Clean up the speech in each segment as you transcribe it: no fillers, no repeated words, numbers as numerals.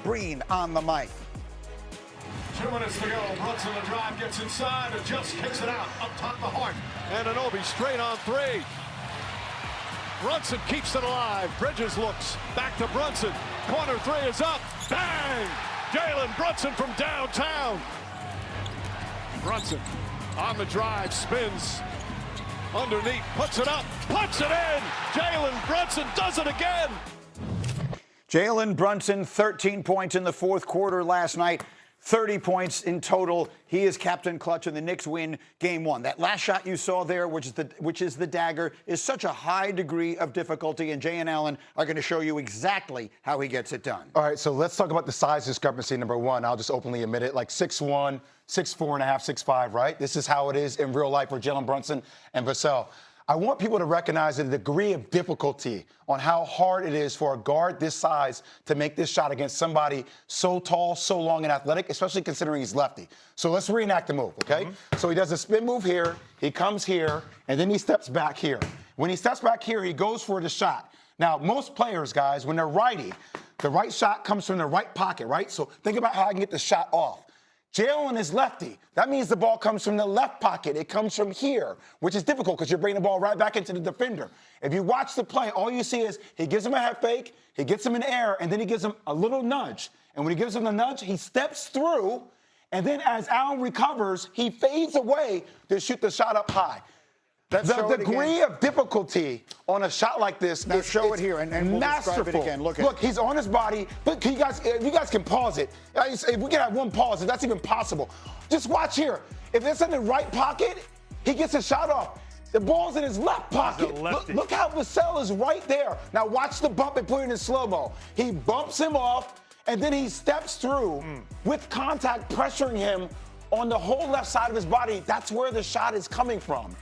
Breen on the mic. 2 minutes to go. Brunson the drive, gets inside and just kicks it out up top the Hahn. And Anunoby straight on three. Brunson keeps it alive. Bridges looks back to Brunson. Corner three is up. Bang! Jalen Brunson from downtown. Brunson on the drive, spins underneath, puts it up, puts it in. Jalen Brunson does it again. Jalen Brunson, 13 points in the fourth quarter last night. 30 points in total. He is captain clutch, and the Knicks win game one. That last shot you saw there, which is the dagger, is such a high degree of difficulty, and Jay and Allen are going to show you exactly how he gets it done. All right, so let's talk about the size discrepancy, number one. I'll just openly admit it, like 6'1", 6'4.5", 6'5", right? This is how it is in real life for Jalen Brunson and Vassell. I want people to recognize the degree of difficulty on how hard it is for a guard this size to make this shot against somebody so tall, so long, and athletic, especially considering he's lefty. So let's reenact the move, okay? So he does a spin move here, he comes here, and then he steps back here. When he steps back here, he goes for the shot. Now, most players, guys, when they're righty, the right shot comes from the right pocket, right? So think about how I can get the shot off. Jalen is lefty. That means the ball comes from the left pocket. It comes from here, which is difficult because you're bringing the ball right back into the defender. If you watch the play, all you see is he gives him a head fake, he gets him in the air, and then he gives him a little nudge. And when he gives him the nudge, he steps through, and then as Allen recovers, he fades away to shoot the shot up high. The degree of difficulty on a shot like this now show it here, and we'll describe it again. Look, he's on his body. But you guys can pause it. If we can have one pause, if that's even possible. Just watch here. If it's in the right pocket, he gets a shot off. The ball's in his left pocket. Look how Vassell is right there. Now watch the bump and put it in slow-mo. He bumps him off, and then he steps through with contact pressuring him on the whole left side of his body. That's where the shot is coming from.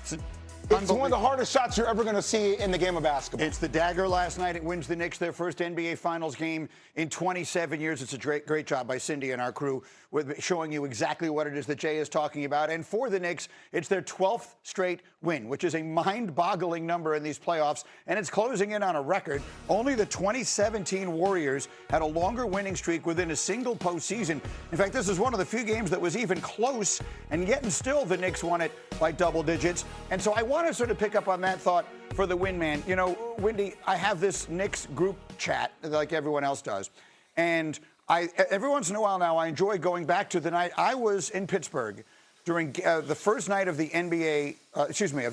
It's one of the hardest shots you're ever going to see in the game of basketball. It's the dagger last night. It wins the Knicks their first NBA Finals game in 27 years. It's a great job by Cindy and our crew with showing you exactly what it is that Jay is talking about. And for the Knicks, it's their 12th straight win, which is a mind-boggling number in these playoffs. And it's closing in on a record. Only the 2017 Warriors had a longer winning streak within a single postseason. In fact, this is one of the few games that was even close, and yet and still the Knicks won it by double digits. And so I want to sort of pick up on that thought for the win man. You know, Wendy, I have this Knicks group chat like everyone else does. And every once in a while now, I enjoy going back to the night I was in Pittsburgh during the first night of the of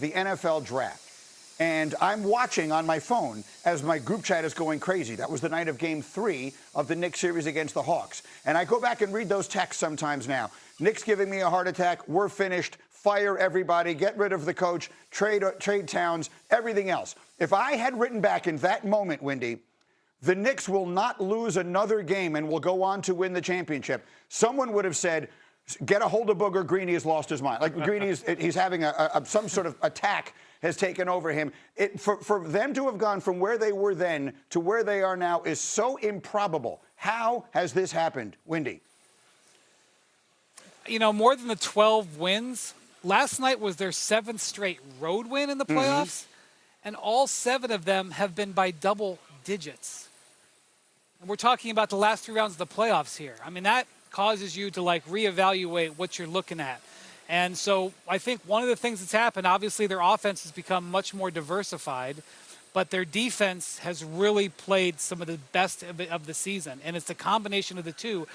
the NFL draft. And I'm watching on my phone as my group chat is going crazy. That was the night of Game 3 of the Knicks series against the Hawks. And I go back and read those texts sometimes now. Knicks giving me a heart attack. We're finished. Fire everybody. Get rid of the coach. Trade Towns. Everything else. If I had written back in that moment, Wendy, the Knicks will not lose another game and will go on to win the championship, someone would have said, get a hold of Booger. Greeny has lost his mind. Like Greeny he's having some sort of attack has taken over him. For them to have gone from where they were then to where they are now is so improbable. How has this happened, Wendy? You know, more than the 12 wins, last night was their 7th straight road win in the playoffs, and all 7 of them have been by double digits. And we're talking about the last 3 rounds of the playoffs here. I mean, that causes you to, like, reevaluate what you're looking at. And so I think one of the things that's happened, obviously their offense has become much more diversified, but their defense has really played some of the best of the season. And it's the combination of the two.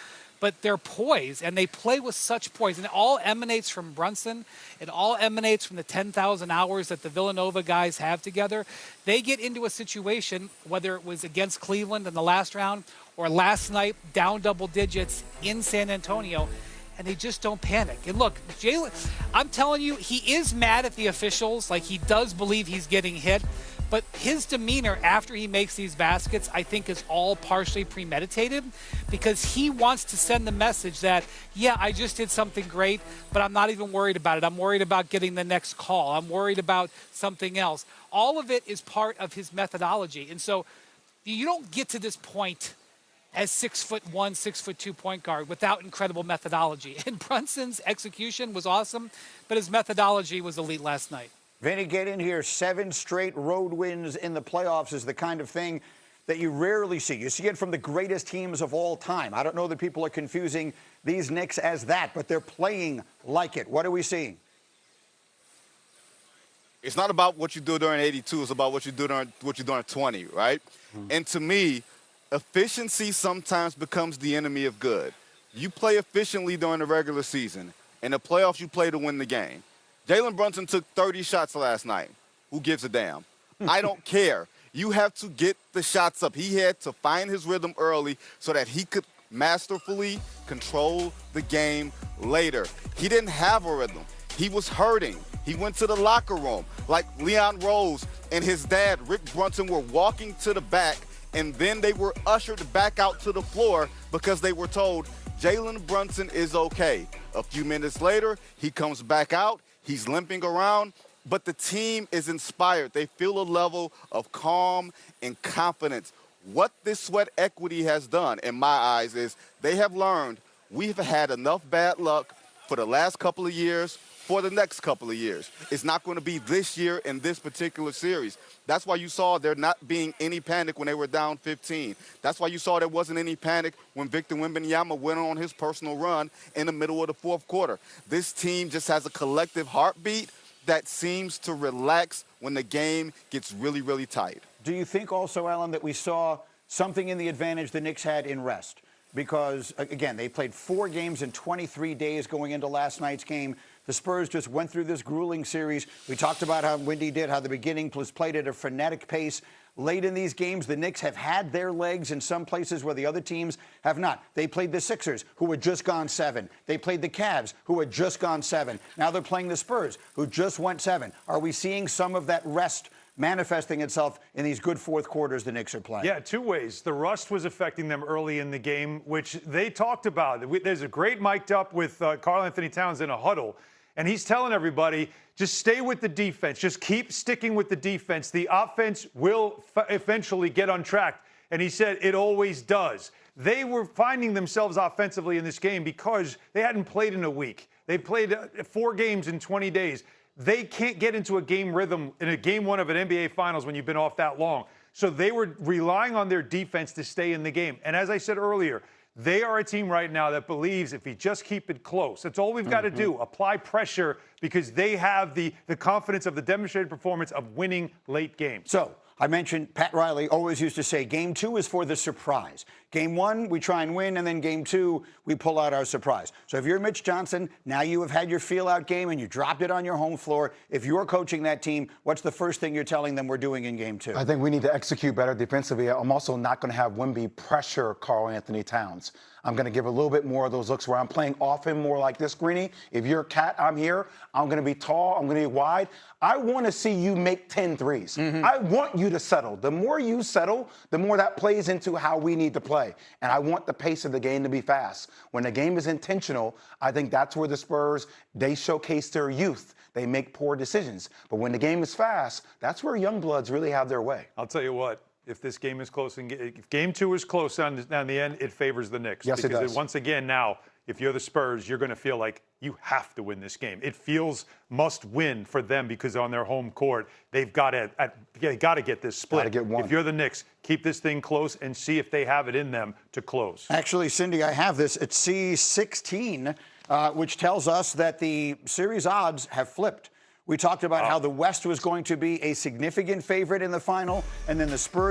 But they're poised, and they play with such poise. And it all emanates from Brunson. It all emanates from the 10,000 hours that the Villanova guys have together. They get into a situation, whether it was against Cleveland in the last round or last night, down double digits in San Antonio, and they just don't panic. And look, Jalen, I'm telling you, he is mad at the officials. Like, he does believe he's getting hit. But his demeanor after he makes these baskets, I think, is all partially premeditated because he wants to send the message that, yeah, I just did something great, but I'm not even worried about it. I'm worried about getting the next call. I'm worried about something else. All of it is part of his methodology. And so you don't get to this point as 6'1", 6'2" point guard without incredible methodology. And Brunson's execution was awesome, but his methodology was elite last night. Vinny, get in here. 7 straight road wins in the playoffs is the kind of thing that you rarely see. You see it from the greatest teams of all time. I don't know that people are confusing these Knicks as that, but they're playing like it. What are we seeing? It's not about what you do during 82. It's about what you do during 20, right? And to me, efficiency sometimes becomes the enemy of good. You play efficiently during the regular season. In the playoffs, you play to win the game. Jalen Brunson took 30 shots last night. Who gives a damn? I don't care. You have to get the shots up. He had to find his rhythm early so that he could masterfully control the game later. He didn't have a rhythm. He was hurting. He went to the locker room. Like Leon Rose and his dad, Rick Brunson, were walking to the back, and then they were ushered back out to the floor because they were told, Jalen Brunson is okay. A few minutes later, he comes back out. He's limping around, but the team is inspired. They feel a level of calm and confidence. What this sweat equity has done, in my eyes, is they have learned we've had enough bad luck for the last couple of years, for the next couple of years. It's not going to be this year in this particular series. That's why you saw there not being any panic when they were down 15. That's why you saw there wasn't any panic when Victor Wembanyama went on his personal run in the middle of the fourth quarter. This team just has a collective heartbeat that seems to relax when the game gets really, really tight. Do you think also, Alan, that we saw something in the advantage the Knicks had in rest? Because, again, they played 4 games in 23 days going into last night's game. The Spurs just went through this grueling series. We talked about how Windy did, how the beginning was played at a frenetic pace. Late in these games, the Knicks have had their legs in some places where the other teams have not. They played the Sixers, who had just gone 7. They played the Cavs, who had just gone 7. Now they're playing the Spurs, who just went 7. Are we seeing some of that rest manifesting itself in these good fourth quarters the Knicks are playing? Yeah, 2 ways. The rust was affecting them early in the game, which they talked about. There's a great mic'd up with Karl Anthony Towns in a huddle, and he's telling everybody, just stay with the defense. Just keep sticking with the defense. The offense will eventually get on track. And he said it always does. They were finding themselves offensively in this game because they hadn't played in a week. They played 4 games in 20 days. They can't get into a game rhythm in a game 1 of an NBA Finals when you've been off that long. So they were relying on their defense to stay in the game. And as I said earlier, they are a team right now that believes if we just keep it close, that's all we've got to do, apply pressure, because they have the confidence of the demonstrated performance of winning late games. So I mentioned Pat Riley always used to say game 2 is for the surprise. Game 1, we try and win, and then game 2, we pull out our surprise. So if you're Mitch Johnson, now you have had your feel-out game and you dropped it on your home floor. If you're coaching that team, what's the first thing you're telling them we're doing in game 2? I think we need to execute better defensively. I'm also not going to have Wemby pressure Karl Anthony Towns. I'm going to give a little bit more of those looks where I'm playing off him more like this, Greeny. If you're a cat, I'm here. I'm going to be tall. I'm going to be wide. I want to see you make 10 threes. I want you to settle. The more you settle, the more that plays into how we need to play. And I want the pace of the game to be fast. When the game is intentional, I think that's where the Spurs, they showcase their youth. They make poor decisions. But when the game is fast, that's where young bloods really have their way. I'll tell you what. If this game is close, and if game 2 is close down the end, it favors the Knicks. Yes, because it does. Once again, now, if you're the Spurs, you're going to feel like you have to win this game. It feels must win for them because on their home court, they've got to get this split. Gotta get one. If you're the Knicks, keep this thing close and see if they have it in them to close. Actually, Cindy, I have this. It's C16, which tells us that the series odds have flipped. We talked about how the West was going to be a significant favorite in the final, and then the Spurs